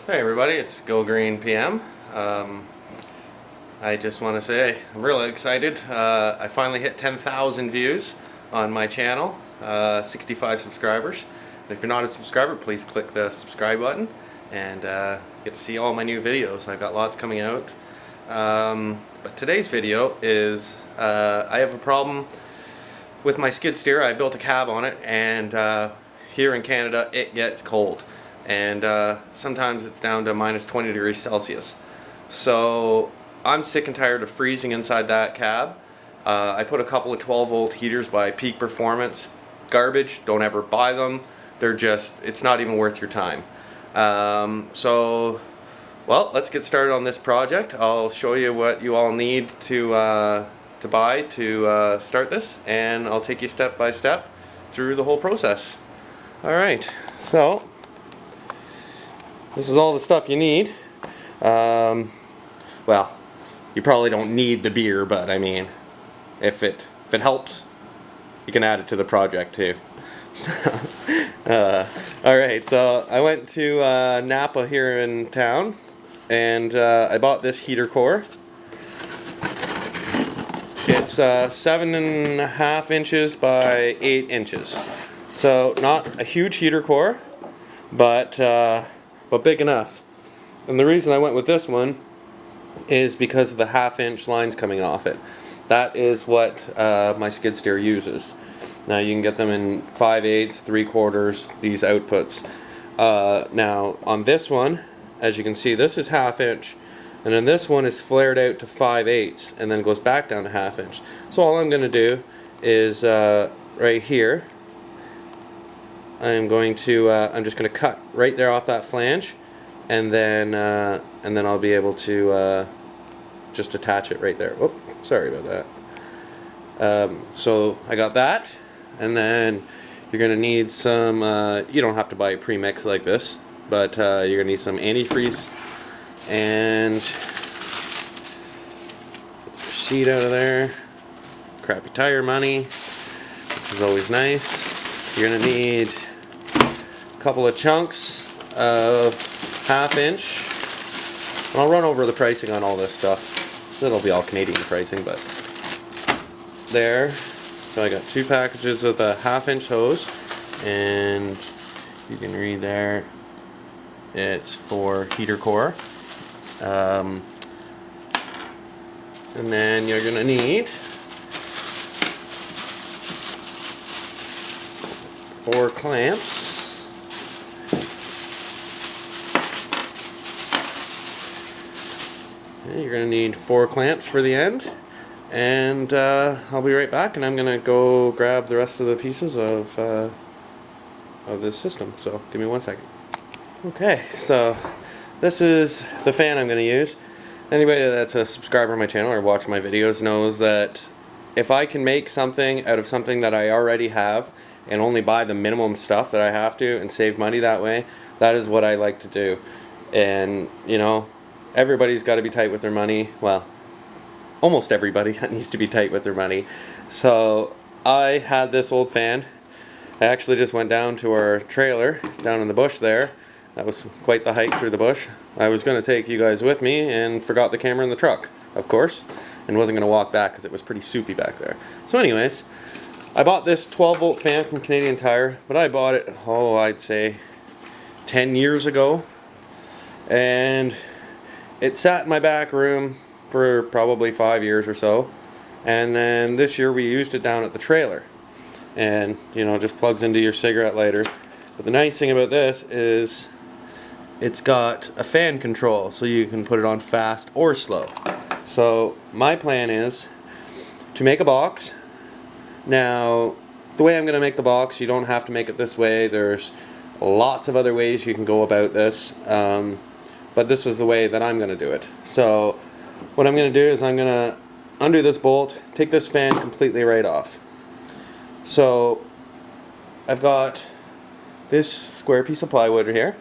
Hey everybody, it's Go Green PM. I just want to say I'm really excited. I finally hit 10,000 views on my channel, 65 subscribers. And if you're not a subscriber, please click the subscribe button and get to see all my new videos. I've got lots coming out. But today's video is I have a problem with my skid steer. I built a cab on it, and here in Canada it gets cold. And sometimes it's down to minus 20 degrees Celsius. So I'm sick and tired of freezing inside that cab. I put a couple of 12-volt heaters by Peak Performance. Garbage, don't ever buy them. They're just, it's not even worth your time. Well, let's get started on this project. I'll show you what you all need to buy to start this, and I'll take you step by step through the whole process. Alright, so this is all the stuff you need. Well, you probably don't need the beer, but I mean, if it helps, you can add it to the project too. Alright, so I went to Napa here in town, and I bought this heater core. It's 7.5 inches by 8 inches. So not a huge heater core, but big enough. And the reason I went with this one is because of the 1/2 inch lines coming off it. That is what my skid steer uses. Now you can get them in 5/8, 3/4, these outputs. Now on this one, as you can see, this is 1/2 inch, and then this one is flared out to 5/8 and then goes back down to 1/2 inch. So all I'm going to do is right here, I'm just going to cut right there off that flange, and then I'll be able to just attach it right there. Whoop, sorry about that. So I got that, and then you're going to need some, you don't have to buy a premix like this, but you're going to need some antifreeze, and get your seat out of there, crappy tire money, which is always nice. You're going to need a couple of chunks of 1/2 inch. And I'll run over the pricing on all this stuff. It'll be all Canadian pricing, but there. So I got 2 packages of the 1/2 inch hose, and you can read there, it's for heater core. And then you're gonna need 4 clamps. You're going to need 4 clamps for the end, and I'll be right back, and I'm going to go grab the rest of the pieces of this system. So give me 1 second. Okay, so this is the fan I'm going to use. Anybody that's a subscriber on my channel or watch my videos knows that if I can make something out of something that I already have and only buy the minimum stuff that I have to and save money that way, that is what I like to do. And you know, everybody's got to be tight with their money. Well, almost everybody needs to be tight with their money. So I had this old fan. I actually just went down to our trailer down in the bush there. That was quite the hike through the bush. I was going to take you guys with me and forgot the camera in the truck, of course, and wasn't going to walk back because it was pretty soupy back there. So anyways, I bought this 12-volt fan from Canadian Tire, but I bought it, I'd say 10 years ago, and it sat in my back room for probably 5 years or so, and then this year we used it down at the trailer, and you know, just plugs into your cigarette lighter. But the nice thing about this is it's got a fan control, so you can put it on fast or slow. So my plan is to make a box. Now the way I'm going to make the box, you don't have to make it this way. There's lots of other ways you can go about this. But this is the way that I'm going to do it. So what I'm going to do is I'm going to undo this bolt, take this fan completely right off. So I've got this square piece of plywood here,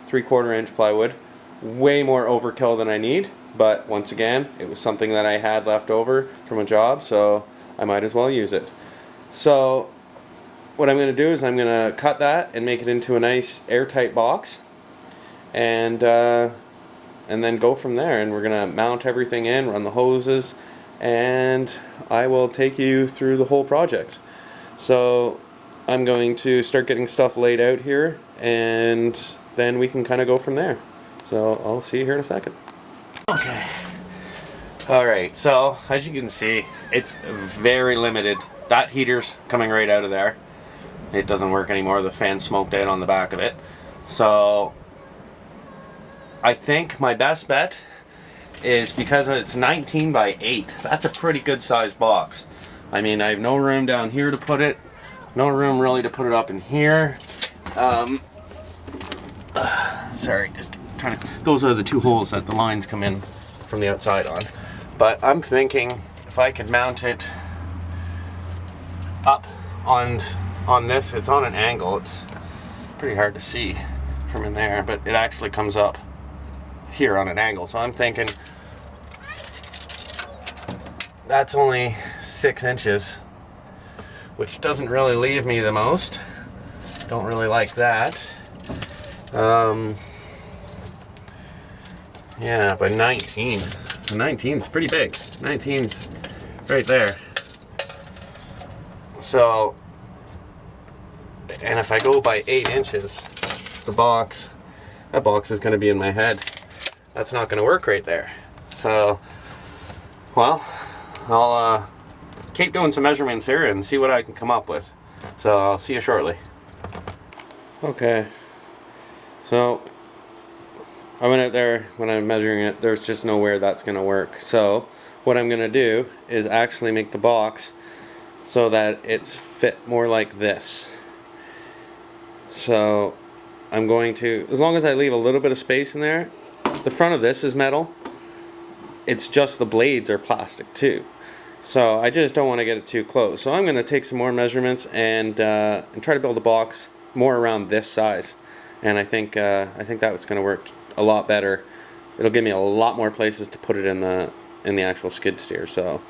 3/4 inch plywood, way more overkill than I need, but once again, it was something that I had left over from a job, so I might as well use it. So what I'm going to do is I'm going to cut that and make it into a nice airtight box. and then go from there. And we're gonna mount everything in, run the hoses, and I will take you through the whole project. So I'm going to start getting stuff laid out here, and then we can kind of go from there. So I'll see you here in a second. Okay. Alright, so as you can see, it's very limited. That heater's coming right out of there. It doesn't work anymore. The fan smoked out on the back of it. So I think my best bet is, because it's 19 by 8, that's a pretty good sized box. I mean, I have no room down here to put it. No room really to put it up in here. Sorry, just trying to... Those are the two holes that the lines come in from the outside on. But I'm thinking if I could mount it up on this, it's on an angle. It's pretty hard to see from in there, but it actually comes up here on an angle. So I'm thinking that's only 6 inches, which doesn't really leave me the most. Don't really like that. Yeah, but 19. 19's pretty big. 19's right there. So, and if I go by 8 inches, that box is going to be in my head. That's not going to work right there. So, well, I'll keep doing some measurements here and see what I can come up with. So I'll see you shortly. Okay, so I went out there when I'm measuring it. There's just nowhere that's going to work. So what I'm going to do is actually make the box so that it's fit more like this. So I'm going to, as long as I leave a little bit of space in there, the front of this is metal. It's just the blades are plastic too. So I just don't want to get it too close. So I'm going to take some more measurements and try to build a box more around this size. And I think that's going to work a lot better. It'll give me a lot more places to put it in the actual skid steer. So,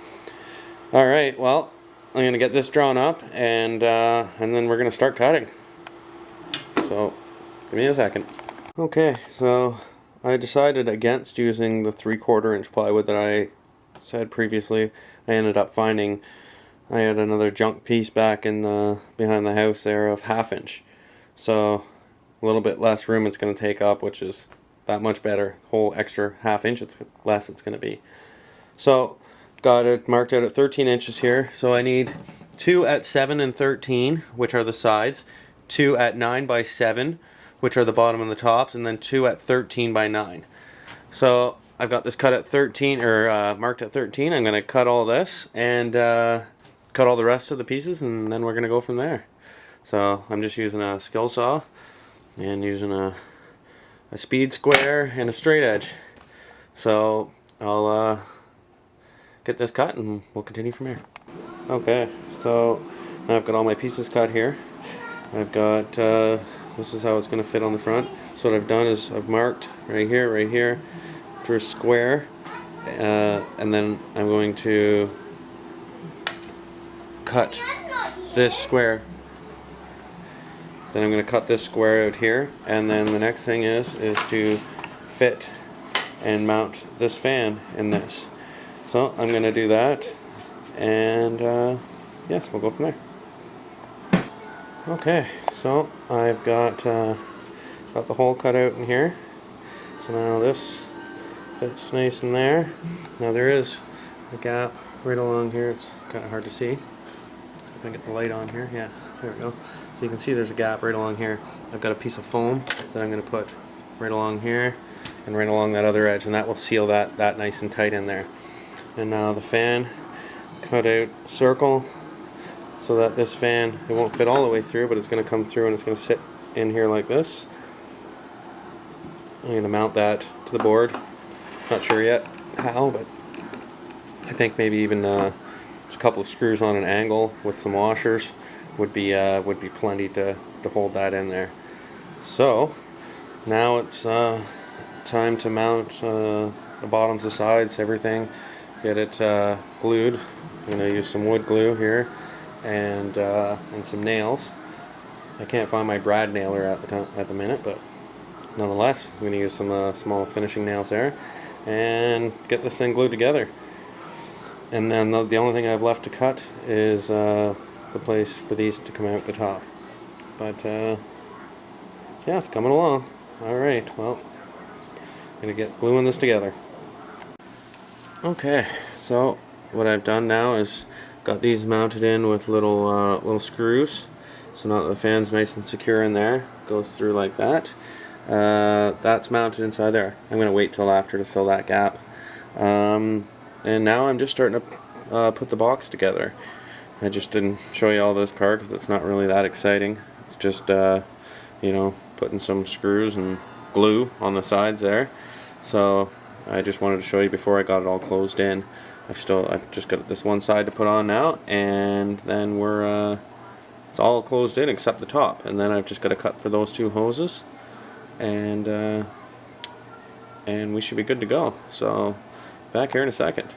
all right, well, I'm going to get this drawn up, and then we're going to start cutting. So, give me a second. Okay, so I decided against using the 3/4 inch plywood that I said previously. I ended up finding I had another junk piece back in the behind the house there of 1/2 inch. So a little bit less room it's going to take up, which is that much better. The whole extra 1/2 inch less it's going to be. So got it marked out at 13 inches here. So I need 2 at 7 and 13, which are the sides, 2 at 9 by 7, which are the bottom and the tops, and then 2 at 13 by 9. So I've got this cut at 13, or marked at 13. I'm going to cut all this and cut all the rest of the pieces, and then we're going to go from there. So I'm just using a skill saw and using a speed square and a straight edge. So I'll get this cut and we'll continue from here. Okay, so now I've got all my pieces cut here. I've got this is how it's going to fit on the front. So what I've done is I've marked right here, drew a square, and then I'm going to cut this square. Then I'm going to cut this square out here, and then the next thing is to fit and mount this fan in this. So I'm going to do that, and yes, we'll go from there. Okay, so I've got the hole cut out in here. So now this fits nice in there. Now there is a gap right along here. It's kind of hard to see. See if I can get the light on here. Yeah, there we go. So you can see there's a gap right along here. I've got a piece of foam that I'm going to put right along here and right along that other edge, and that will seal that nice and tight in there. And now the fan, cut out a circle so that this fan, it won't fit all the way through, but it's going to come through and it's going to sit in here like this. I'm going to mount that to the board. Not sure yet how, but I think maybe even just a couple of screws on an angle with some washers would be plenty to hold that in there. So now it's time to mount the bottoms, the sides, everything. Get it glued. I'm going to use some wood glue here and some nails. I can't find my brad nailer at the minute, but nonetheless, I'm going to use some small finishing nails there and get this thing glued together. And then the only thing I have left to cut is the place for these to come out the top. But yeah, it's coming along. Alright, well, I'm going to get gluing this together. Okay, so what I've done now is got these mounted in with little screws, so now that the fan's nice and secure in there, goes through like that. That's mounted inside there. I'm going to wait till after to fill that gap. And now I'm just starting to put the box together. I just didn't show you all this part because it's not really that exciting. It's just you know, putting some screws and glue on the sides there. So I just wanted to show you before I got it all closed in. I've just got this one side to put on now, and then it's all closed in except the top, and then I've just got to cut for those two hoses, and we should be good to go. So back here in a second.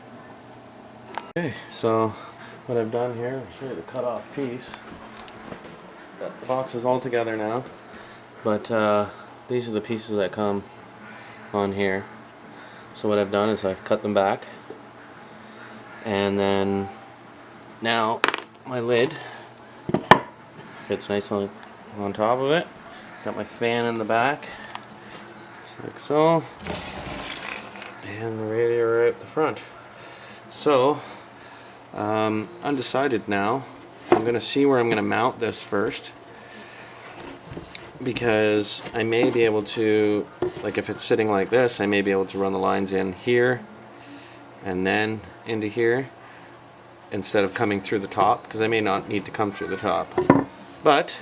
Okay, so what I've done here, I'll show you the cut off piece. Got the boxes all together now, but these are the pieces that come on here. So what I've done is I've cut them back, and then now my lid fits nice on top of it. Got my fan in the back, just like so, and the radiator out the front. So undecided now. I'm going to see where I'm going to mount this first, because I may be able to, like if it's sitting like this, I may be able to run the lines in here and then into here instead of coming through the top, because I may not need to come through the top. But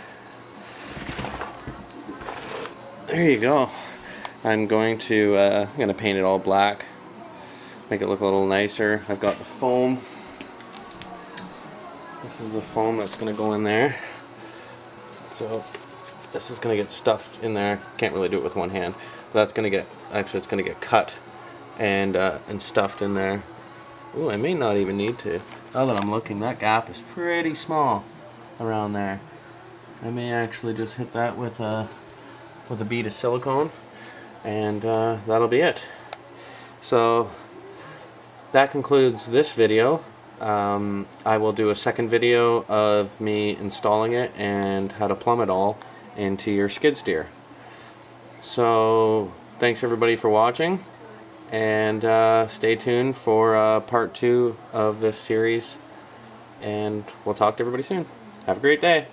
there you go. I'm going to paint it all black, make it look a little nicer. I've got the foam. This is the foam that's going to go in there. So this is going to get stuffed in there. Can't really do it with one hand. But that's going to get, actually it's going to get cut and stuffed in there. Ooh, I may not even need to. Now that I'm looking, that gap is pretty small around there. I may actually just hit that with a bead of silicone, and that'll be it. So that concludes this video. I will do a second video of me installing it and how to plumb it all into your skid steer. So thanks everybody for watching, and stay tuned for part 2 of this series, and we'll talk to everybody soon. Have a great day.